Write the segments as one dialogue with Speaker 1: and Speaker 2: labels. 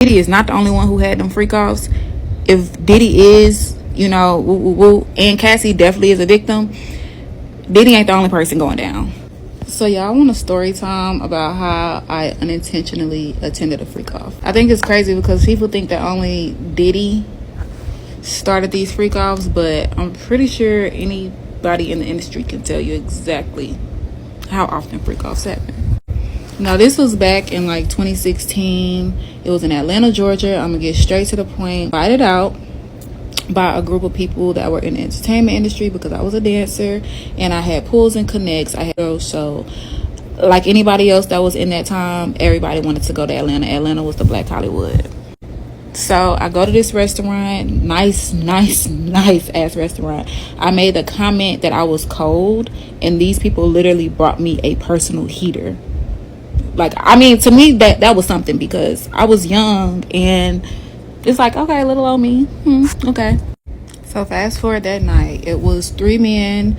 Speaker 1: Diddy is not the only one who had them freak offs. If Diddy is, you know, woo, woo, woo, and Cassie definitely is a victim, Diddy ain't the only person going down. So y'all, I want a story time about how I unintentionally attended a freak off. I think it's crazy because people think that only Diddy started these freak offs, but I'm pretty sure anybody in the industry can tell you exactly how often freak offs happen. Now, this was back in like 2016. It was in Atlanta, Georgia. I'm gonna get straight to the point. Invited out by a group of people that were in the entertainment industry because I was a dancer and I had pulls and connects. I had girls, so like anybody else that was in that time, everybody wanted to go to Atlanta. Atlanta was the Black Hollywood. So I go to this restaurant, nice ass restaurant. I made the comment that I was cold, and these people literally brought me a personal heater. Like, I mean, to me, that was something because I was young and it's like, okay, little old me. Okay. So fast forward that night, it was 3 men,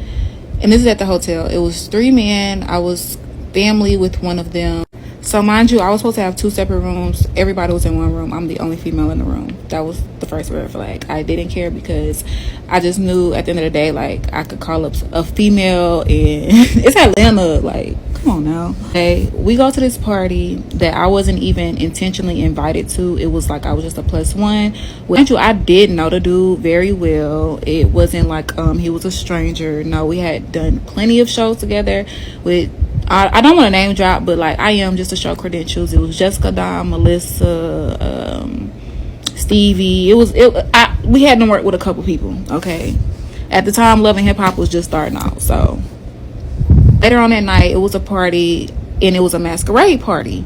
Speaker 1: and this is at the hotel. It was 3 men. I was family with one of them. So mind you, I was supposed to have 2 separate rooms. Everybody was in one room. I'm the only female in the room. That was the first red flag. I didn't care because I just knew at the end of the day, like, I could call up a female and it's Atlanta. Like, come on now. Okay, we go to this party that I wasn't even intentionally invited to. It was like I was just a plus one. Mind you, I did know the dude very well. It wasn't like he was a stranger. No, we had done plenty of shows together with, I don't want to name drop, but like I am just to show credentials. It was Jessica, Dom, Melissa, Stevie. We had to work with a couple people. Okay, at the time, Love and Hip Hop was just starting out. So later on that night, it was a party, and it was a masquerade party.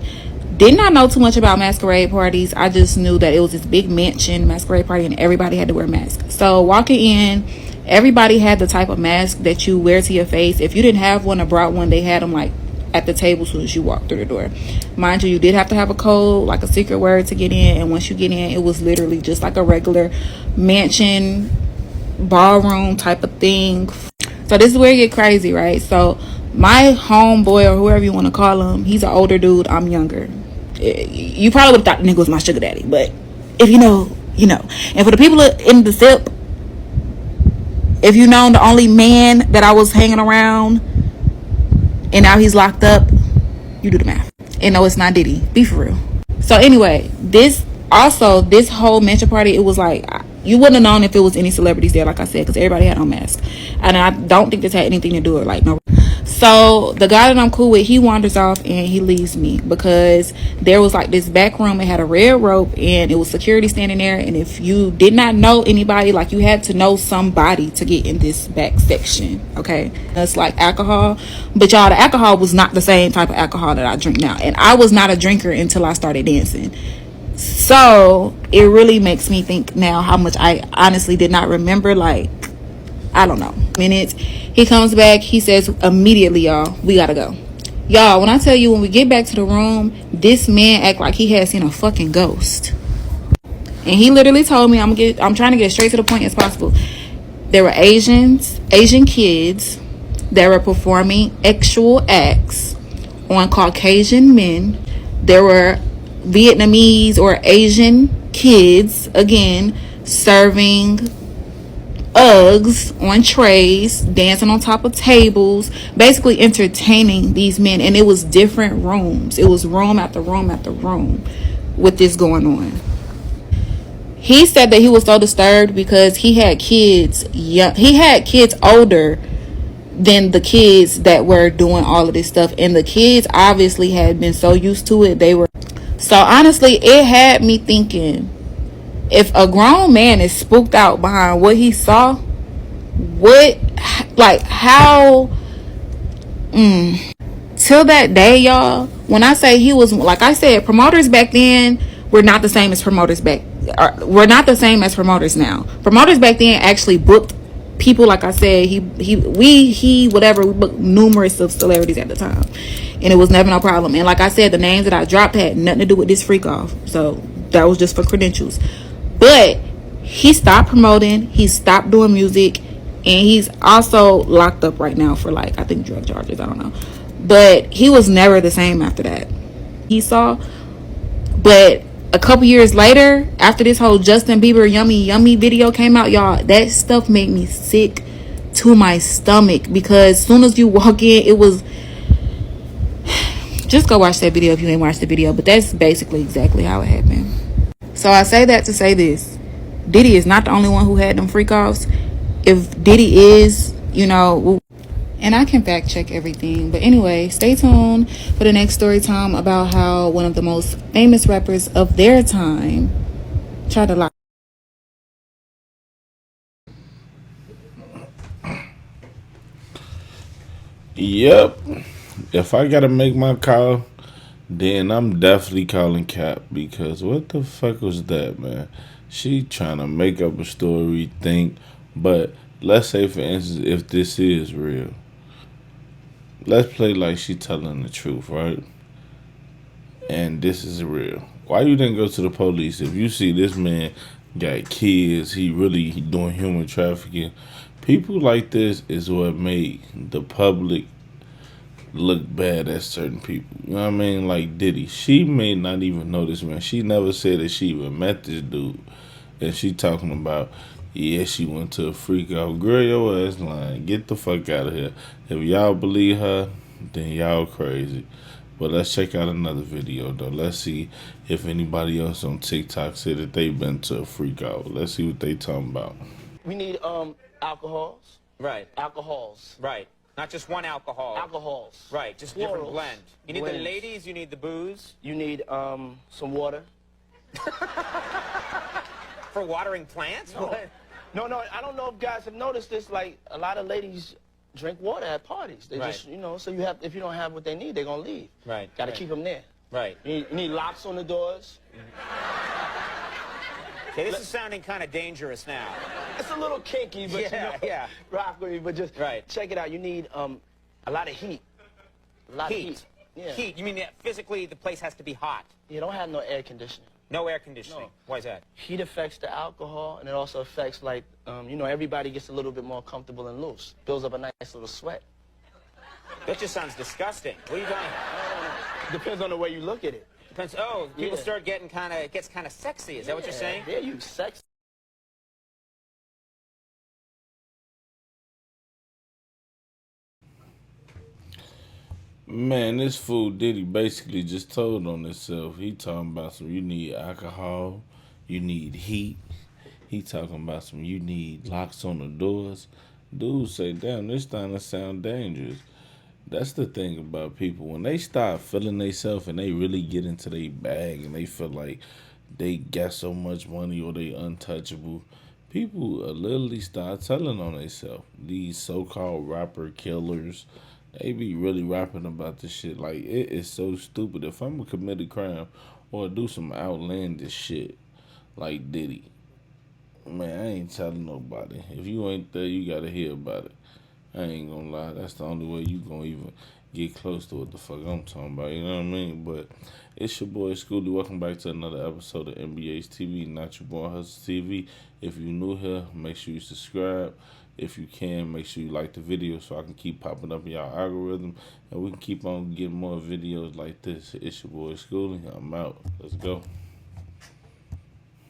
Speaker 1: Did not know too much about masquerade parties. I just knew that it was this big mansion masquerade party, and everybody had to wear masks. So walking in, everybody had the type of mask that you wear to your face. If you didn't have one or brought one, they had them like at the table as soon as you walked through the door. Mind you, you did have to have a code, like a secret word to get in. And once you get in, it was literally just like a regular mansion ballroom type of thing. So this is where you get crazy, right? So my homeboy, or whoever you want to call him, he's an older dude. I'm younger. You probably would have thought the nigga was my sugar daddy, but if you know, you know. And for the people in the SIP, if you know the only man that I was hanging around and now he's locked up, you do the math. And no, it's not Diddy. Be for real. So anyway, this whole mansion party, it was like, you wouldn't have known if it was any celebrities there, like I said, because everybody had on masks. And I don't think this had anything to do with like no. So the guy that I'm cool with, he wanders off and he leaves me because there was like this back room. It had a red rope and it was security standing there. And if you did not know anybody, like you had to know somebody to get in this back section. Okay. That's like alcohol. But y'all, the alcohol was not the same type of alcohol that I drink now. And I was not a drinker until I started dancing. So it really makes me think now how much I honestly did not remember. Like, I don't know, minutes. He comes back, he says immediately, y'all, we gotta go. Y'all, when I tell you, when we get back to the room, this man act like he had seen a fucking ghost. And he literally told me, I'm trying to get straight to the point as possible. There were Asian kids that were performing sexual acts on Caucasian men. There were Vietnamese or Asian kids, again, serving Uggs on trays, dancing on top of tables, basically entertaining these men. And it was different rooms. It was room after room after room with this going on. He said that he was so disturbed because he had kids older than the kids that were doing all of this stuff. And the kids obviously had been so used to it. So honestly, it had me thinking, if a grown man is spooked out behind what he saw, how till that day, y'all, when I say he was, like I said, promoters back then were not the same as promoters we're not the same as promoters now. Promoters back then actually booked people, like I said, we booked numerous of celebrities at the time, and it was never no problem. And like I said, the names that I dropped had nothing to do with this freak off, so that was just for credentials. But he stopped promoting, he stopped doing music, and he's also locked up right now for, like, I think drug charges, I don't know. But he was never the same after that. He saw, but a couple years later, after this whole Justin Bieber yummy yummy video came out, y'all, that stuff made me sick to my stomach, because as soon as you walk in, it was, just go watch that video if you ain't watched the video, but that's basically exactly how it happened. So I say that to say this: Diddy is not the only one who had them freak offs. If Diddy is, and I can fact check everything, but anyway, stay tuned for the next story time about how one of the most famous rappers of their time tried to lie.
Speaker 2: Yep. If I gotta make my call, then I'm definitely calling Cap, because what the fuck was that, man? She trying to make up a story, think, but let's say for instance, if this is real, let's play like she telling the truth, right? And this is real. Why you didn't go to the police if you see this man got kids, he really doing human trafficking? People like this is what made the public look bad at certain people. You know what I mean? Like Diddy. She may not even know this man. She never said that she even met this dude. And she talking about, yeah, she went to a freak out. Girl, your ass lying. Get the fuck out of here. If y'all believe her, then y'all crazy. But let's check out another video though. Let's see if anybody else on TikTok said that they've been to a freak out. Let's see what they talking about.
Speaker 3: We need alcohols.
Speaker 4: Right.
Speaker 3: Alcohols.
Speaker 4: Right. Not just one alcohol.
Speaker 3: Alcohols.
Speaker 4: Right. Just
Speaker 3: Plurals.
Speaker 4: different blend. You need
Speaker 3: Blends.
Speaker 4: the ladies. You need the booze.
Speaker 3: You need some water.
Speaker 4: For watering plants.
Speaker 3: No. No, I don't know if guys have noticed this. Like a lot of ladies drink water at parties. They
Speaker 4: Right.
Speaker 3: just, so you have, if you don't have what they need, they're gonna leave.
Speaker 4: Right.
Speaker 3: Got to
Speaker 4: Right.
Speaker 3: keep them there.
Speaker 4: Right.
Speaker 3: You need locks on the doors.
Speaker 4: Okay, this is sounding kind of dangerous now.
Speaker 3: It's a little kinky, but
Speaker 4: Yeah.
Speaker 3: rock with me. But just
Speaker 4: Right.
Speaker 3: check it out. You need a lot of heat. A lot of
Speaker 4: Heat.
Speaker 3: heat. Yeah.
Speaker 4: Heat. You mean that physically the place has to be hot?
Speaker 3: You don't have no air conditioning.
Speaker 4: No air conditioning.
Speaker 3: No.
Speaker 4: Why is that?
Speaker 3: Heat affects the alcohol, and it also affects, like, everybody gets a little bit more comfortable and loose. Builds up a nice little sweat.
Speaker 4: That just sounds disgusting. What are you doing?
Speaker 3: Depends on the way you look at it.
Speaker 4: Depends. Oh, people
Speaker 3: Yeah.
Speaker 4: start getting it gets kind of sexy. Is that what you're saying?
Speaker 3: Yeah, you sex.
Speaker 2: Man, this fool Diddy basically just told on himself. He talking about some you need alcohol, you need heat. He talking about some you need locks on the doors. Dude say, damn, this starting to sound dangerous. That's the thing about people. When they start feeling themselves and they really get into their bag and they feel like they got so much money or they untouchable, people literally start telling on themselves. These so-called rapper killers, they be really rapping about this shit. Like, it is so stupid. If I'm gonna commit a crime or do some outlandish shit like Diddy, man, I ain't telling nobody. If you ain't there, you gotta hear about it. I ain't gonna lie. That's the only way you gonna even get close to what the fuck I'm talking about. You know what I mean? But it's your boy Schoolie. Welcome back to another episode of NBA's TV, not your boy Hustle TV. If you new here, make sure you subscribe. If you can, make sure you like the video so I can keep popping up in y'all algorithm and we can keep on getting more videos like this. It's your boy Schoolie. I'm out. Let's go.